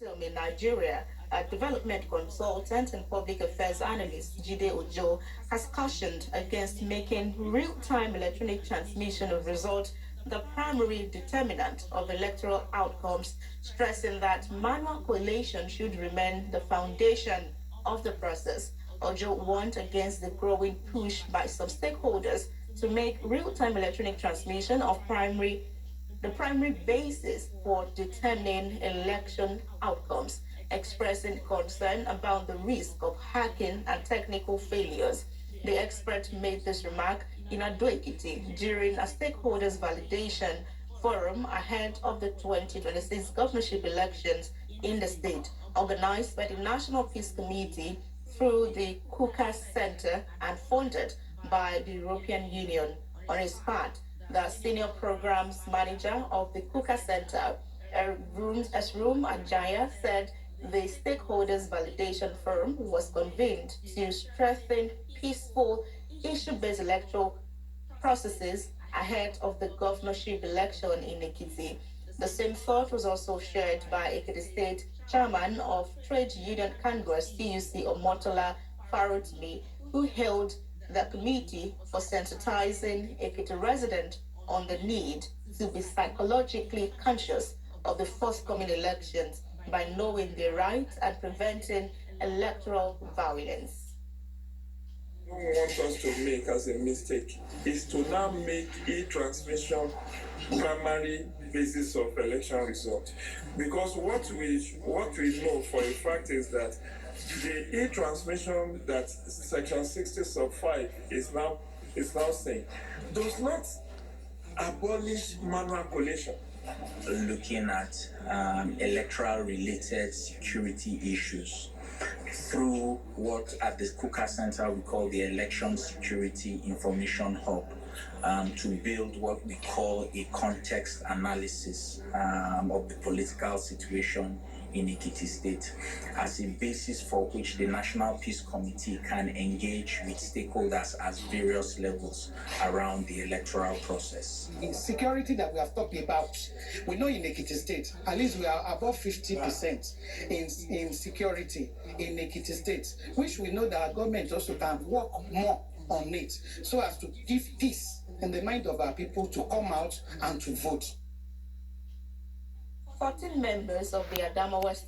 In Nigeria, a development consultant and public affairs analyst Jide Ojo has cautioned against making real-time electronic transmission of results the primary determinant of electoral outcomes, stressing that manual collation should remain the foundation of the process. Ojo warned against the growing push by some stakeholders to make real-time electronic transmission of the primary basis for determining election outcomes, expressing concern about the risk of hacking and technical failures. The expert made this remark in Ado-Ekiti during a stakeholders validation forum ahead of the 2026 governorship elections in the state, organized by the National Peace Committee through the Kuka Center and funded by the European Union. On his part, the senior programs manager of the Kuka Center, Esrum Ajaya, said the stakeholders validation forum was convened to strengthen peaceful issue-based electoral processes ahead of the governorship election in Ekiti. The same thought was also shared by Ekiti State Chairman of Trade Union Congress, TUC Omotola Farotmi, who held the committee for sensitizing Ekiti residents on the need to be psychologically conscious of the forthcoming elections by knowing their rights and preventing electoral violence. What we want us to make as a mistake is to now make e-transmission primary basis of election result, because what we know for a fact is that the e-transmission that section 60 sub 5 is now saying does not abolish manual collation. Looking at electoral related security issues through what at the Kuka Center we call the Election Security Information Hub, to build what we call a context analysis of the political situation in Ekiti State as a basis for which the National Peace Committee can engage with stakeholders at various levels around the electoral process. In security that we have talked about, we know in Ekiti State, at least we are above 50% in security in Ekiti State, which we know that our government also can work more on it so as to give peace in the mind of our people to come out and to vote. 14 members of the Adamawa State